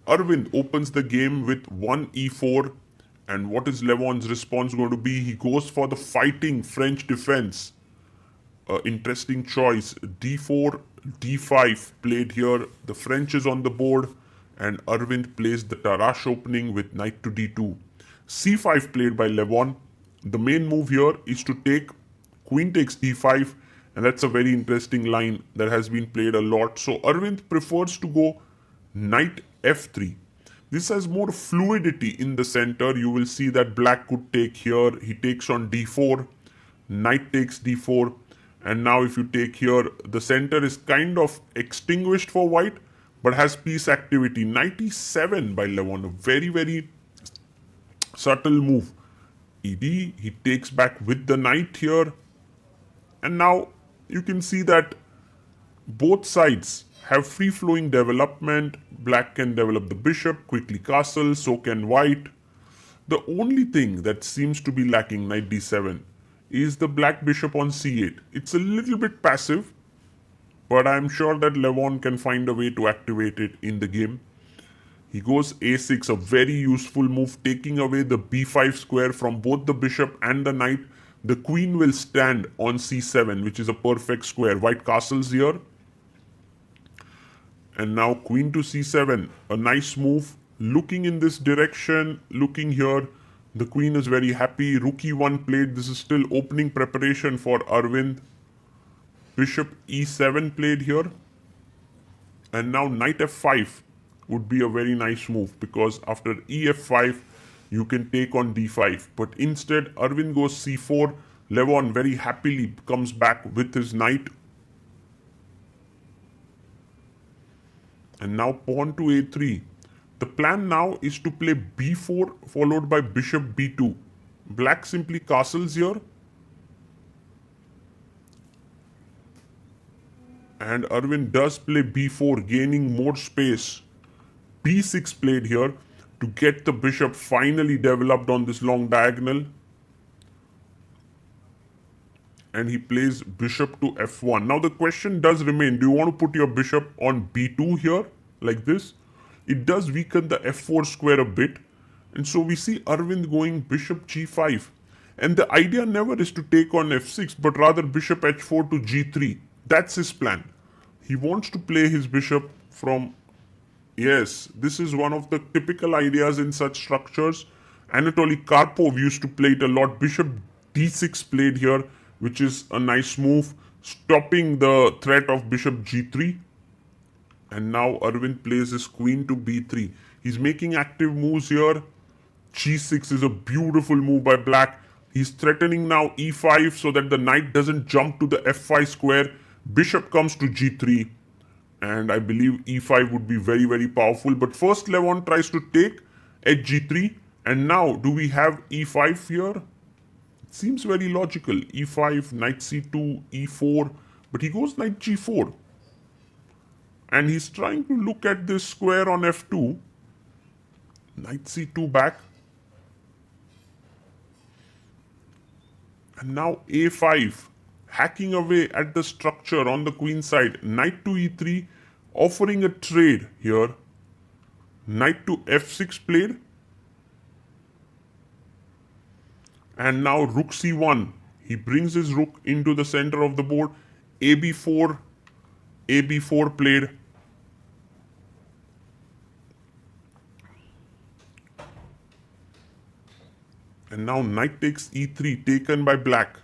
Aravind opens the game with 1 e4. And what is Levon's response going to be? He goes for the fighting French defense. Interesting choice. d4, d5 played here. The French is on the board. And Aravind plays the Tarash opening with knight to d2. c5 played by Levon. The main move here is to take queen takes d5. And that's a very interesting line that has been played a lot. So Aravind prefers to go knight f3. This has more fluidity in the center. You will see that black could take here. He takes on d4. Knight takes d4. And now if you take here, the center is kind of extinguished for white, but has piece activity. Knight e7 by Levon. A very, very subtle move. ed, he takes back with the knight here. And now you can see that both sides have free-flowing development. Black can develop the bishop, quickly castle, so can white. The only thing that seems to be lacking, knight d7, is the black bishop on c8. It's a little bit passive, but I'm sure that Levon can find a way to activate it in the game. He goes a6, a very useful move, taking away the b5 square from both the bishop and the knight. The queen will stand on c7, which is a perfect square. White castles here. And now queen to c7, a nice move. Looking in this direction, looking here. The queen is very happy. Rook e1 played. This is still opening preparation for Aravind. Bishop e7 played here. And now knight f5 would be a very nice move, because after ef5, you can take on d5. But instead, Aravind goes c4. Levon very happily comes back with his knight. And now pawn to a3. The plan now is to play b4 followed by bishop b2. Black simply castles here. And Aravind does play b4, gaining more space. b6 played here to get the bishop finally developed on this long diagonal. And he plays bishop to f1. Now the question does remain, do you want to put your bishop on b2 here, like this? It does weaken the f4 square a bit. And so we see Aravind going bishop g5. And the idea never is to take on f6, but rather bishop h4 to g3. That's his plan. He wants to play his bishop from... Yes, this is one of the typical ideas in such structures. Anatoly Karpov used to play it a lot. Bishop d6 played here, which is a nice move, stopping the threat of bishop g3. And now Aravind plays his queen to b3. He's making active moves here. g6 is a beautiful move by black. He's threatening now e5 so that the knight doesn't jump to the f5 square. Bishop comes to g3. And I believe e5 would be very, very powerful. But first Levon tries to take at g3. And now do we have e5 here? It seems very logical. e5, knight c2, e4. But he goes knight g4. And he's trying to look at this square on f2. Knight c2 back. And now a5. Hacking away at the structure on the queen side. Knight to e3. Offering a trade here. Knight to f6 played. And now rook c1. He brings his rook into the center of the board. ab4. ab4 played. And now knight takes e3, taken by black.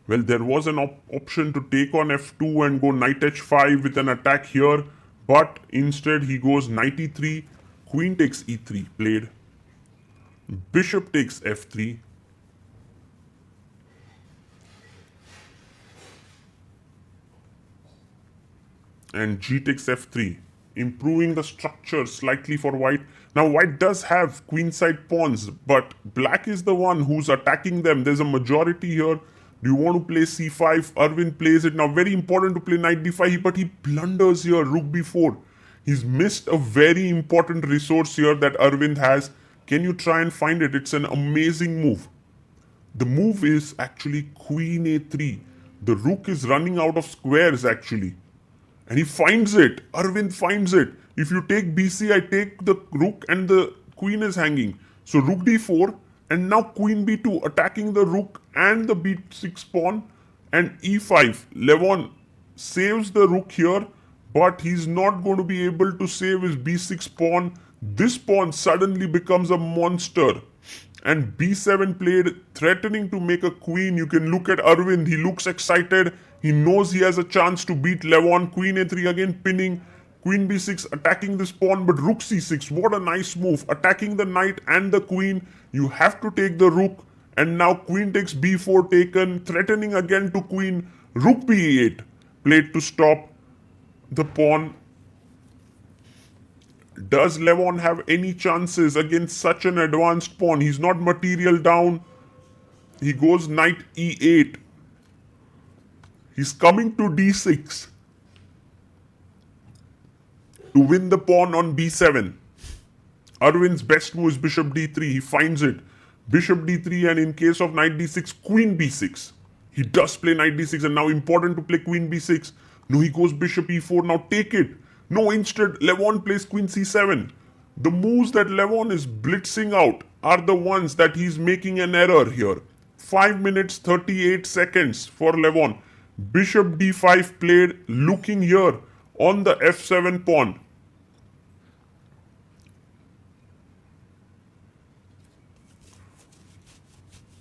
Well, there was an option to take on f2 and go knight h5 with an attack here. But instead he goes knight e3, queen takes e3 played. Bishop takes f3. And g takes f3. Improving the structure slightly for white. Now white does have queenside pawns, but black is the one who's attacking them. There's a majority here. Do you want to play c5? Aravind plays it. Now very important to play knight d5, but he blunders here, rook b4. He's missed a very important resource here that Aravind has. Can you try and find it? It's an amazing move. The move is actually queen a3. The rook is running out of squares actually. And he finds it. Aravind finds it. If you take bc, I take the rook and the queen is hanging. So rook d4 and now queen b2 attacking the rook and the b6 pawn and e5. Levon saves the rook here, but he's not going to be able to save his b6 pawn. This pawn suddenly becomes a monster. And b7 played, threatening to make a queen. You can look at Aravind. He looks excited. He knows he has a chance to beat Levon. Queen a3 again pinning. Queen b6 attacking this pawn, but rook c6. What a nice move. Attacking the knight and the queen. You have to take the rook. And now queen takes b4 taken. Threatening again to queen. Rook b8 played to stop the pawn. Does Levon have any chances against such an advanced pawn? He's not material down. He goes knight e8. He's coming to d6 to win the pawn on b7. Arvind's best move is bishop d3. He finds it. Bishop d3, and in case of knight d6, queen b6. He does play knight d6, and now important to play queen b6. No, he goes bishop e4. Now take it. No, instead, Levon plays queen c7. The moves that Levon is blitzing out are the ones that he's making an error here. 5 minutes 38 seconds for Levon. Bishop d5 played, looking here on the f7 pawn.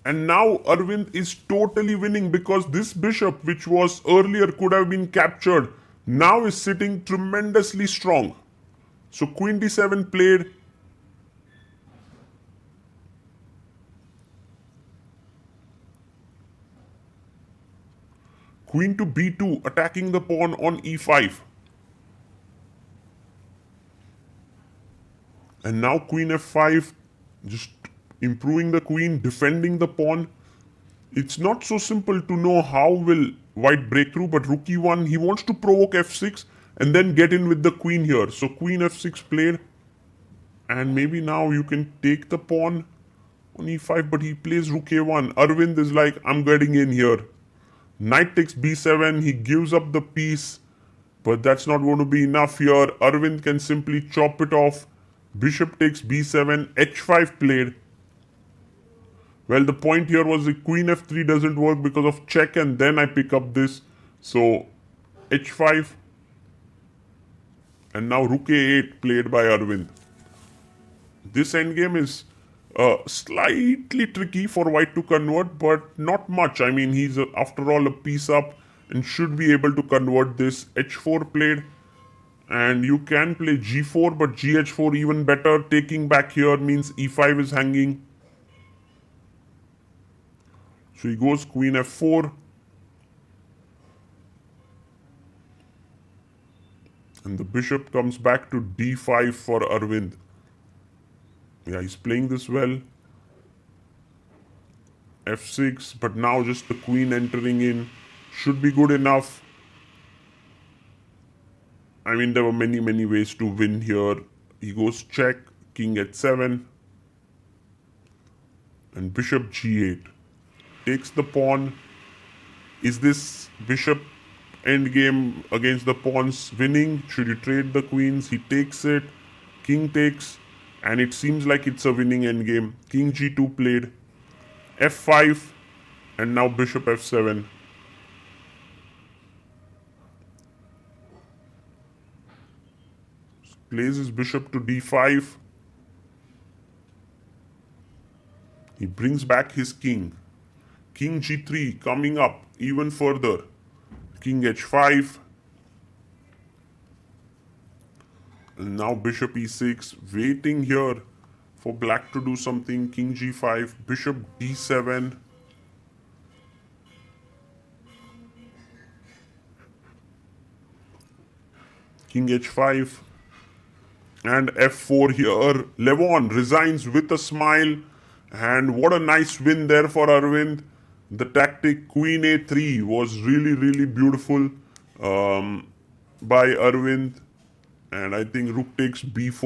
And now Aravind is totally winning because this bishop, which was earlier could have been captured, now is sitting tremendously strong. So queen d7 played. Queen to b2 attacking the pawn on e5. And now queen f5, just improving the queen, defending the pawn. It's not so simple to know how will white break through, but rook e1, he wants to provoke f6 and then get in with the queen here. So queen f6 played, and maybe now you can take the pawn on e5, but he plays rook a1. Aravind is like, I'm getting in here. Knight takes b7, he gives up the piece, but that's not going to be enough here. Aravind can simply chop it off. Bishop takes b7, h5 played. Well, the point here was the queen f3 doesn't work because of check, and then I pick up this. So h5, and now rook a8 played by Aravind. This endgame is slightly tricky for white to convert, but not much. I mean, he's after all a piece up and should be able to convert this. h4 played, and you can play g4, but gh4 even better. Taking back here means e5 is hanging. So he goes queen f4. And the bishop comes back to d5 for Aravind. Yeah, he's playing this well. f6, but now just the queen entering in should be good enough. I mean, there were many ways to win here. He goes check, king h7, and bishop g8. Takes the pawn. Is this bishop endgame against the pawns winning? Should you trade the queens? He takes it. King takes, and it seems like it's a winning endgame. King g2 played. f5, and now bishop f7. Plays his bishop to d5. He brings back his king. King g3 coming up even further. King h5. And now bishop e6. Waiting here for black to do something. King g5. Bishop d7. King h5. And f4 here. Levon resigns with a smile. And what a nice win there for Aravind. The tactic queen a3 was really beautiful by Aravind. And I think rook takes b4.